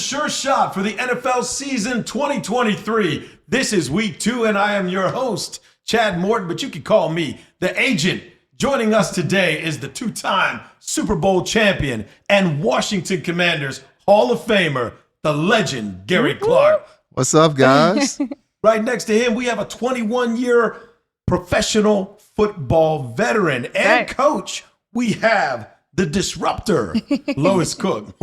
sure shot for the NFL season 2023. This is week 2, and I am your host, Chad Morton, but you can call me the agent. Joining us today is the 2-time Super Bowl champion and Washington Commanders Hall of Famer, the legend, Gray Clark. What's up, guys? Right next to him, we have a 21-year professional football veteran and coach. We have the disruptor, Lois Cook.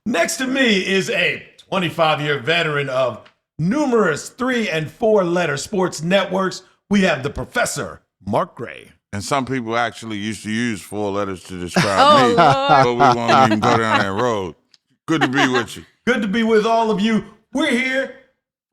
Next to me is a 25-year veteran of numerous 3- and 4-letter sports networks. We have the professor, Mark Gray. And some people actually used to use 4 letters to describe me, but we won't even go down that road. Good to be with you. Good to be with all of you. We're here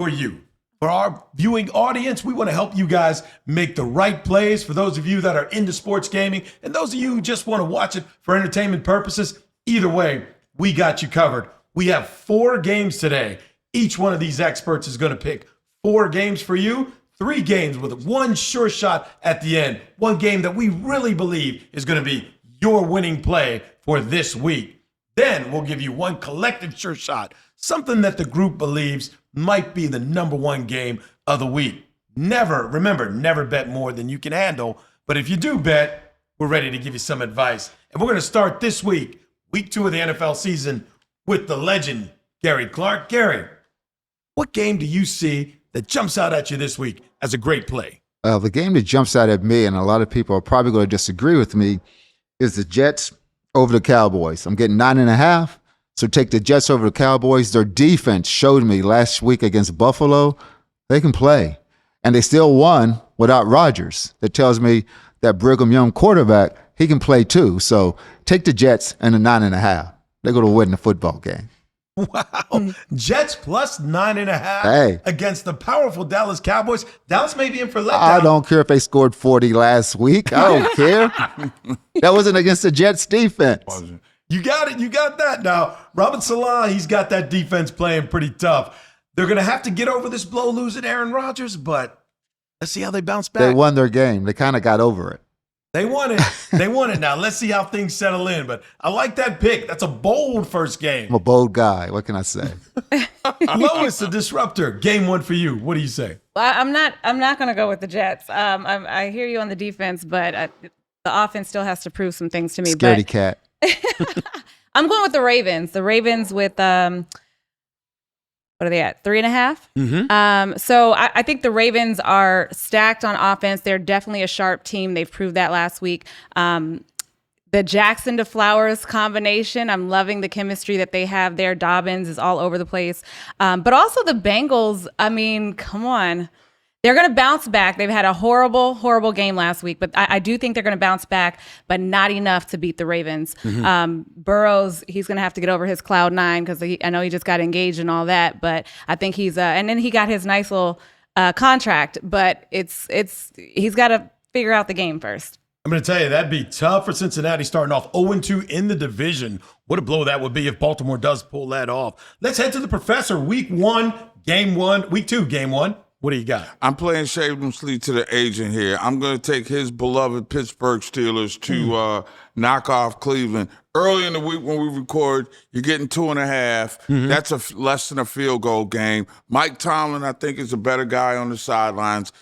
for you. For our viewing audience, we want to help you guys make the right plays. For those of you that are into sports gaming and those of you who just want to watch it for entertainment purposes, either way, we got you covered. We have 4 games today. Each one of these experts is going to pick 4 games for you, 3 games with one sure shot at the end. One game that we really believe is going to be your winning play for this week. Then we'll give you one collective sure shot, something that the group believes might be the number 1 game of the week. Remember, never bet more than you can handle. But if you do bet, we're ready to give you some advice. And we're going to start this week, week 2 of the NFL season, with the legend, Gray Clark. Gary, what game do you see that jumps out at you this week as a great play? The game that jumps out at me, and a lot of people are probably going to disagree with me, is the Jets over the Cowboys. I'm getting 9.5. So take the Jets over the Cowboys. Their defense showed me last week against Buffalo, they can play. And they still won without Rodgers. That tells me that Brigham Young quarterback, he can play too. So take the Jets and the 9.5. They're going to win the football game. Wow. Jets plus 9.5 against the powerful Dallas Cowboys. Dallas may be in for letdown. I don't care if they scored 40 last week. I don't care. That wasn't against the Jets defense. You got it. You got that. Now, Robert Salah, he's got that defense playing pretty tough. They're going to have to get over this blow losing Aaron Rodgers, but let's see how they bounce back. They won their game. They kind of got over it. They won it. They won it. Now, let's see how things settle in. But I like that pick. That's a bold first game. I'm a bold guy. What can I say? Lois, the disruptor. Game 1 for you. What do you say? Well, I'm not going to go with the Jets. I hear you on the defense, but the offense still has to prove some things to me. Scaredy cat. I'm going with the Ravens. The Ravens with what are they at? 3.5. Mm-hmm. So I think the Ravens are stacked on offense. They're definitely a sharp team. They've proved that last week. The Jackson to Flowers combination, I'm loving the chemistry that they have there. Dobbins is all over the place. But also the Bengals, I mean, come on. They're going to bounce back. They've had a horrible, horrible game last week, but I do think they're going to bounce back, but not enough to beat the Ravens. Mm-hmm. Burrows, he's going to have to get over his cloud 9 because I know he just got engaged and all that, but I think he's and then he got his nice little contract, but he's got to figure out the game first. I'm going to tell you, that'd be tough for Cincinnati starting off 0-2 in the division. What a blow that would be if Baltimore does pull that off. Let's head to the professor. Week 1, game 1. Week 2, game 1. What do you got? I'm playing shamelessly to the agent here. I'm going to take his beloved Pittsburgh Steelers to knock off Cleveland. Early in the week when we record, you're getting 2.5. That's less than a field goal game. Mike Tomlin, I think, is a better guy on the sidelines.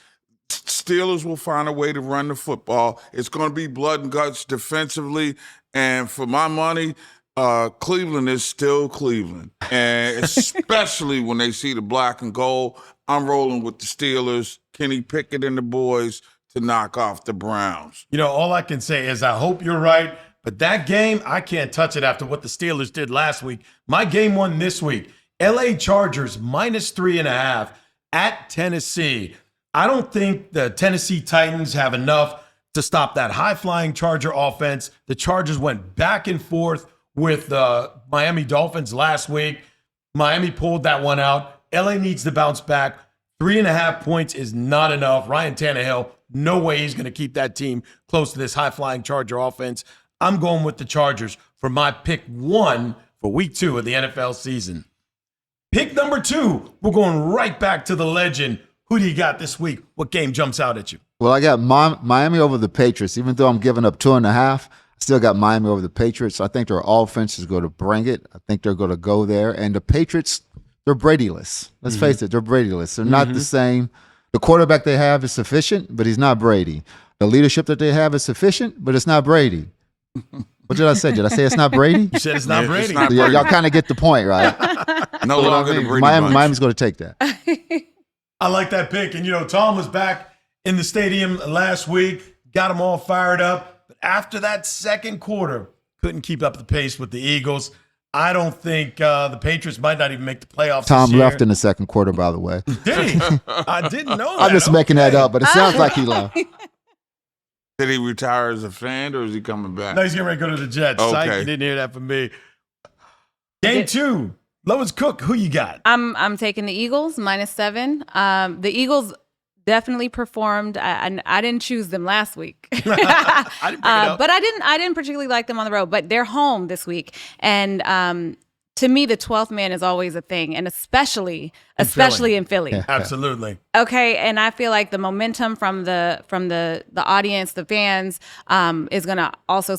Steelers will find a way to run the football. It's going to be blood and guts defensively. And for my money, Cleveland is still Cleveland. And especially when they see the black and gold, I'm rolling with the Steelers, Kenny Pickett and the boys to knock off the Browns. You know, all I can say is I hope you're right, but that game, I can't touch it after what the Steelers did last week. My game 1 this week, LA Chargers minus 3.5 at Tennessee. I don't think the Tennessee Titans have enough to stop that high-flying Charger offense. The Chargers went back and forth with the Miami Dolphins last week. Miami pulled that one out. LA needs to bounce back. 3.5 points is not enough. Ryan Tannehill, no way he's going to keep that team close to this high-flying Charger offense. I'm going with the Chargers for my pick 1 for week 2 of the NFL season. Pick number 2, we're going right back to the legend. Who do you got this week? What game jumps out at you? Well, I got Miami over the Patriots. Even though I'm giving up 2.5, Still got Miami over the Patriots. I think their offense is going to bring it. I think they're going to go there. And the Patriots, they're Brady-less. Let's face it, they're Brady-less. They're not the same. The quarterback they have is sufficient, but he's not Brady. The leadership that they have is sufficient, but it's not Brady. What did I say? Did I say it's not Brady? You said it's not Brady. It's not Yeah, Brady. y'all kind of get the point, right? No longer the Brady bunch. Miami's going to take that. I like that pick. And, Tom was back in the stadium last week, got them all fired up. But after that second quarter, couldn't keep up the pace with the Eagles. I don't think the Patriots might not even make the playoffs Tom this year. left in the second quarter, by the way. Did he? I didn't know that. I'm just making that up, but it sounds like he left. Did he retire as a fan, or is he coming back? No, he's getting ready to go to the Jets. Okay. Psych, you didn't hear that from me. Game 2. Lois Cook, who you got? I'm taking the Eagles -7. The Eagles definitely performed. I didn't choose them last week, I didn't pick it up. but I didn't particularly like them on the road. But they're home this week, and to me, the 12th man is always a thing, and especially in Philly. Yeah. Absolutely. Okay, and I feel like the momentum from the audience, the fans, is going to also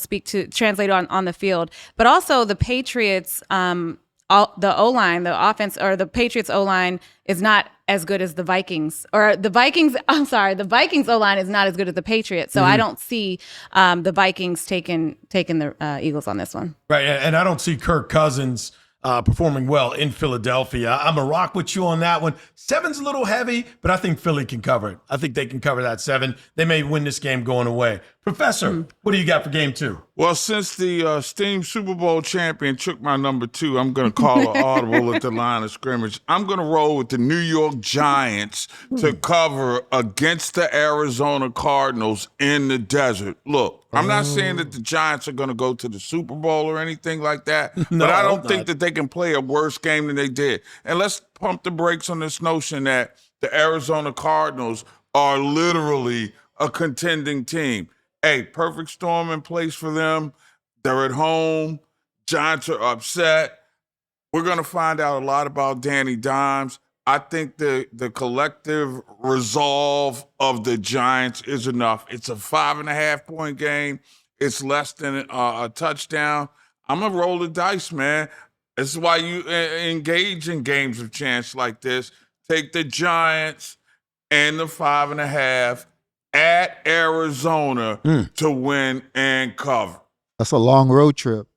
translate on the field. But also the Patriots, the O-line, the offense, or the Patriots O-line is not as good as the Vikings. Or the Vikings, I'm sorry, the Vikings O-line is not as good as the Patriots. So I don't see the Vikings taking the Eagles on this one. Right, and I don't see Kirk Cousins performing well in Philadelphia. I'm going to rock with you on that one. 7's a little heavy, but I think Philly can cover it. I think they can cover that 7. They may win this game going away. Professor, what do you got for game 2? Well, since the esteemed Super Bowl champion took my number 2, I'm going to call an audible at the line of scrimmage. I'm going to roll with the New York Giants to cover against the Arizona Cardinals in the desert. Look, I'm not saying that the Giants are going to go to the Super Bowl or anything like that, but I don't think that they can play a worse game than they did. And let's pump the brakes on this notion that the Arizona Cardinals are literally a contending team. Hey, perfect storm in place for them. They're at home. Giants are upset. We're going to find out a lot about Danny Dimes. I think the collective resolve of the Giants is enough. It's a 5.5-point game. It's less than a touchdown. I'm going to roll the dice, man. This is why you engage in games of chance like this. Take the Giants and the 5.5 at Arizona to win and cover. That's a long road trip.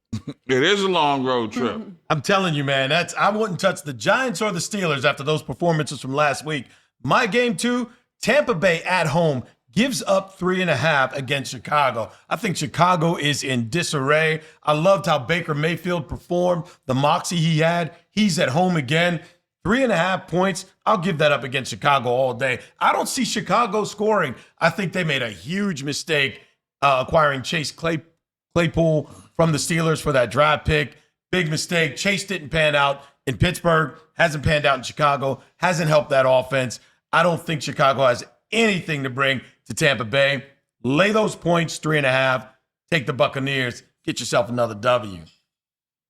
It is a long road trip. I'm telling you, man, I wouldn't touch the Giants or the Steelers after those performances from last week. My game 2, Tampa Bay at home gives up 3.5 against Chicago. I think Chicago is in disarray. I loved how Baker Mayfield performed, the moxie he had. He's at home again. 3.5 points. I'll give that up against Chicago all day. I don't see Chicago scoring. I think they made a huge mistake acquiring Chase Claypool from the Steelers for that draft pick. Big mistake. Chase didn't pan out in Pittsburgh, hasn't panned out in Chicago, hasn't helped that offense. I don't think Chicago has anything to bring to Tampa Bay. Lay those points, 3.5. Take the Buccaneers. Get yourself another W.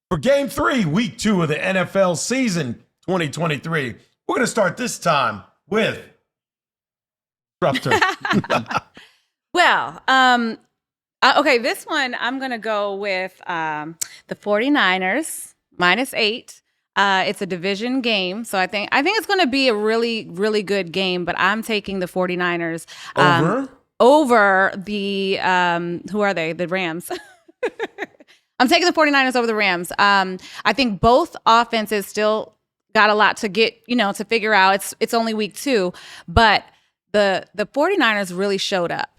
For game 3, week 2 of the NFL season 2023, we're going to start this time with Rupter. Well, okay, this one I'm going to go with the 49ers -8. It's a division game, so I think it's going to be a really, really good game, but I'm taking the 49ers over the who are they? The Rams. I'm taking the 49ers over the Rams. I think both offenses still got a lot to get, to figure out. It's only week 2, but the 49ers really showed up.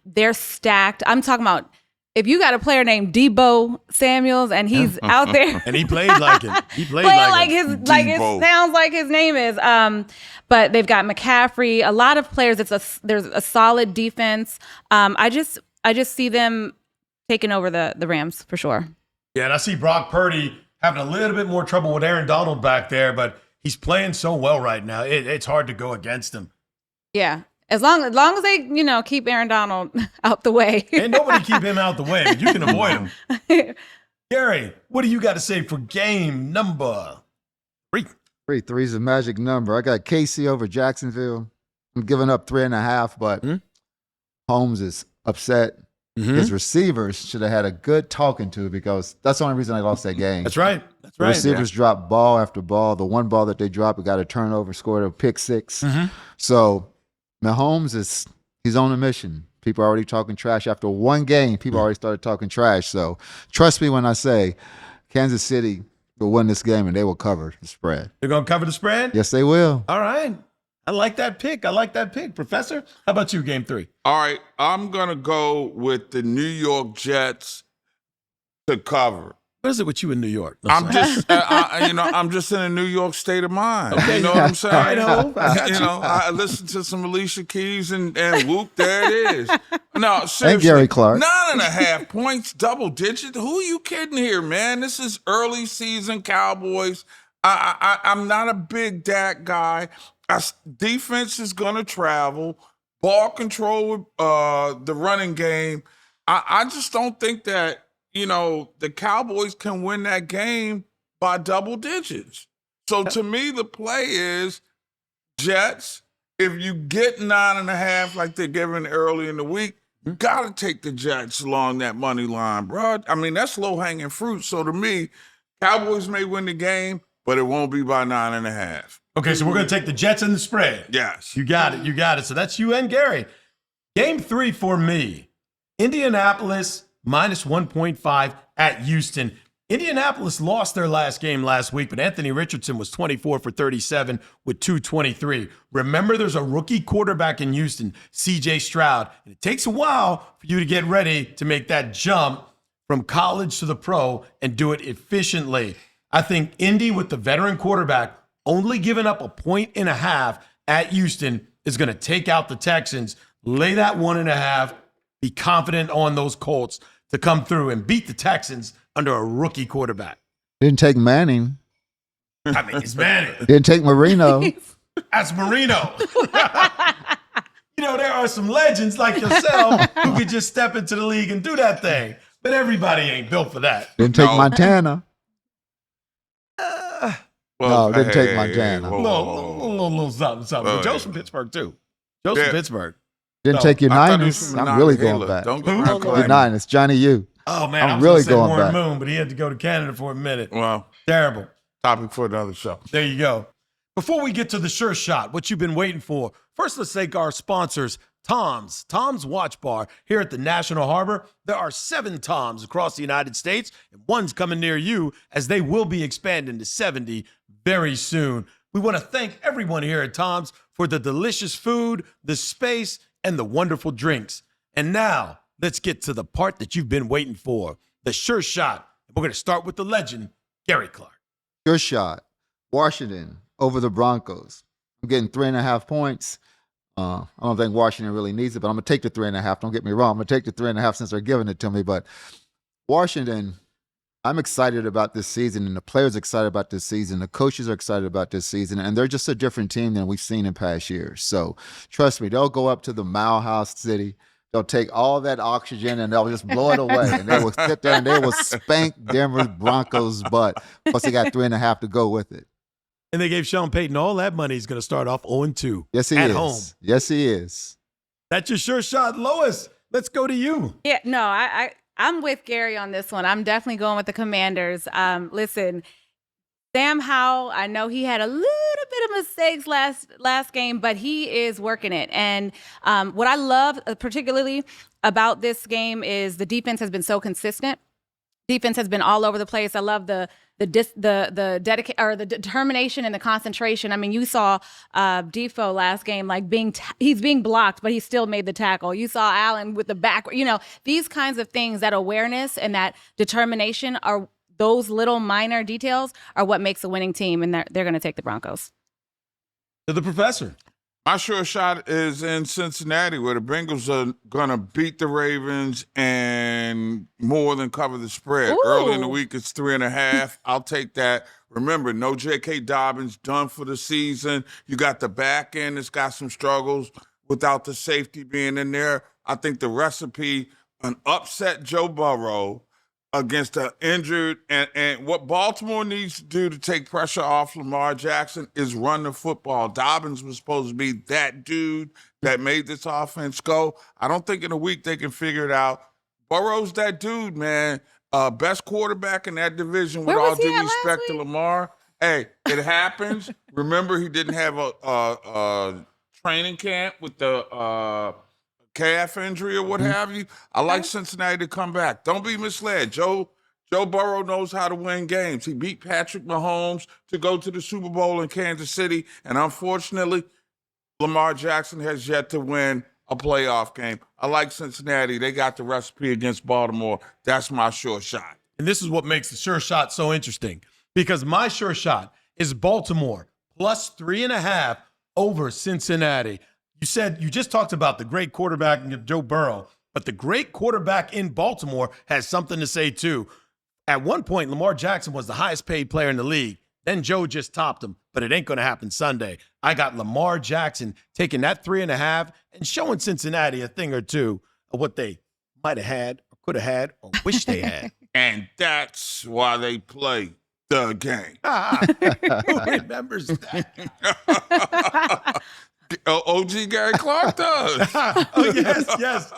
They're stacked. I'm talking about if you got a player named Debo Samuels and he's out there and he played like it. He played it sounds like his name is. But they've got McCaffrey, a lot of players. There's a solid defense. I just see them taking over the Rams for sure. Yeah, and I see Brock Purdy having a little bit more trouble with Aaron Donald back there, but he's playing so well right now. It's hard to go against him. Yeah. As long as they, keep Aaron Donald out the way. Ain't nobody keep him out the way, but you can avoid him. Gary, what do you got to say for game number 3? 3 is a magic number. I got KC over Jacksonville. I'm giving up 3.5, but Holmes is upset. His receivers should have had a good talking to because that's the only reason they lost that game. That's right. That's The right. receivers dropped ball after ball. The one ball that they dropped, it got a turnover, scored a pick six. So Mahomes he's on a mission. People are already talking trash. After one game, people already started talking trash. So trust me when I say Kansas City will win this game and they will cover the spread. They're going to cover the spread? Yes, they will. All right. I like that pick. Professor, how about you, game 3? All right, I'm going to go with the New York Jets to cover. What is it with you in New York? No, I'm sorry. just, I'm just in a New York state of mind. Okay. You know what I'm saying? I know. I got you. I listened to some Alicia Keys and whoop, there it is. No, seriously. And Gary Clark. 9.5 points, double digit. Who are you kidding here, man? This is early season Cowboys. I'm not a big Dak guy. Defense is going to travel. Ball control with the running game. I just don't think that, the Cowboys can win that game by double digits. So to me, the play is Jets. If you get 9.5 like they're giving early in the week, you got to take the Jets along that money line, bro. I mean, that's low-hanging fruit. So to me, Cowboys may win the game, but it won't be by 9.5. Okay, so we're going to take the Jets in the spread. Yes. You got it. So that's you and Gary. Game 3 for me. Indianapolis minus 1.5 at Houston. Indianapolis lost their last game last week, but Anthony Richardson was 24 for 37 with 223. Remember, there's a rookie quarterback in Houston, C.J. Stroud, and it takes a while for you to get ready to make that jump from college to the pro and do it efficiently. I think Indy with the veteran quarterback only giving up 1.5 at Houston is going to take out the Texans, lay that 1.5, be confident on those Colts to come through and beat the Texans under a rookie quarterback. Didn't take Manning. I mean, it's Manning. Didn't take Marino. That's Marino. There are some legends like yourself who could just step into the league and do that thing. But everybody ain't built for that. Didn't take Montana. Well, No, didn't take Montana. Little something. But Joe's from Pittsburgh, too. Joe's from Pittsburgh. Didn't take your Niners. I'm really going back. Don't Your Niners, Johnny U. Oh, man, I'm I was really gonna say going Warren back. Moon, but he had to go to Canada for a minute. Well, Terrible. topic for another show. There you go. Before we get to the sure shot, what you've been waiting for, first let's thank our sponsors, Tom's Watch Bar here at the National Harbor. There are 7 Toms across the United States, and one's coming near you as they will be expanding to 70 very soon. We want to thank everyone here at Tom's for the delicious food, the space, and the wonderful drinks. And now, let's get to the part that you've been waiting for, the sure shot. We're going to start with the legend, Gary Clark. Your shot. Washington over the Broncos. I'm getting 3.5 points. I don't think Washington really needs it, but I'm going to take the 3.5. Don't get me wrong. I'm going to take the 3.5 since they're giving it to me. But Washington, I'm excited about this season, and the players are excited about this season. The coaches are excited about this season, and they're just a different team than we've seen in past years. So trust me, they'll go up to the Mile House City. They'll take all that oxygen and they'll just blow it away. And they will sit there and they will spank Denver Broncos' butt. Plus, they got 3.5 to go with it. And they gave Sean Payton all that money. He's going to start off 0-2 Yes, he at is. home. Yes, he is. That's your sure shot. Lois, let's go to you. Yeah, no, I'm with Gary on this one. I'm definitely going with the Commanders. Listen, Sam Howell, I know he had a little bit of mistakes last game, but he is working it. And what I love particularly about this game is the defense has been so consistent. Defense has been all over the place. I love the determination and the concentration. I mean, you saw Defoe last game, like he's being blocked, but he still made the tackle. You saw Allen with the back. These kinds of things, that awareness and that determination are those little minor details are what makes a winning team, and they're going to take the Broncos. To the professor. My sure shot is in Cincinnati, where the Bengals are going to beat the Ravens and more than cover the spread. Ooh. Early in the week, it's 3.5. I'll take that. Remember, no J.K. Dobbins, done for the season. You got the back end that's got some struggles without the safety being in there. I think the recipe, an upset Joe Burrow against an injured, and what Baltimore needs to do to take pressure off Lamar Jackson is run the football. Dobbins was supposed to be that dude that made this offense go. I don't think in a week they can figure it out. Burrow's that dude, man. Best quarterback in that division. With Where all was he due at last respect to week? Lamar. Hey, it happens. Remember, he didn't have a training camp with the calf injury or what have you. I like Cincinnati to come back. Don't be misled. Joe Burrow knows how to win games. He beat Patrick Mahomes to go to the Super Bowl in Kansas City, and unfortunately, Lamar Jackson has yet to win a playoff game. I like Cincinnati. They got the recipe against Baltimore. That's my sure shot. And this is what makes the sure shot so interesting, because my sure shot is Baltimore plus 3.5 over Cincinnati. You just talked about the great quarterback Joe Burrow, but the great quarterback in Baltimore has something to say too. At one point, Lamar Jackson was the highest paid player in the league. Then Joe just topped him, but it ain't going to happen Sunday. I got Lamar Jackson taking that 3.5 and showing Cincinnati a thing or two of what they might have had or could have had or wish they had. And that's why they play the game. Who remembers that? OG Gary Clark does. Oh, yes.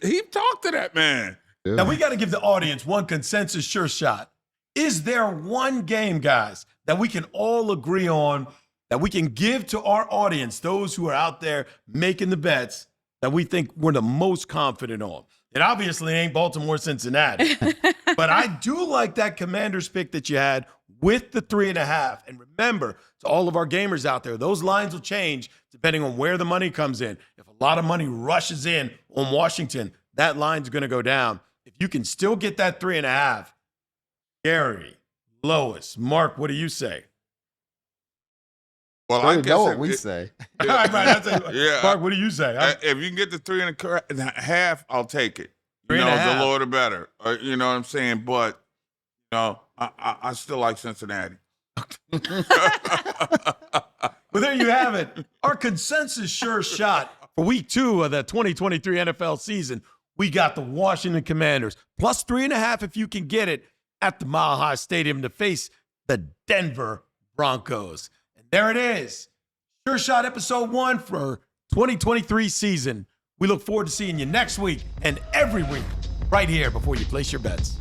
He talked to that man. Now, we got to give the audience one consensus sure shot. Is there one game, guys, that we can all agree on, that we can give to our audience, those who are out there making the bets, that we think we're the most confident on? It obviously ain't Baltimore-Cincinnati, but I do like that Commanders pick that you had with the 3.5. And remember, to all of our gamers out there, those lines will change depending on where the money comes in. If a lot of money rushes in on Washington, that line's going to go down. If you can still get that 3.5, Gary, Lois, Mark, what do you say? Well, I I guess know what we say. Right, that's it. Yeah. Mark, what do you say? If you can get the 3.5, I'll take it. Three and a half. The lower the better. You know what I'm saying? But I still like Cincinnati. Well, there you have it. Our consensus sure shot for week 2 of the 2023 NFL season. We got the Washington Commanders plus 3.5 if you can get it at the Mile High Stadium to face the Denver Broncos. And there it is. Sure Shot episode 1 for 2023 season. We look forward to seeing you next week and every week right here before you place your bets.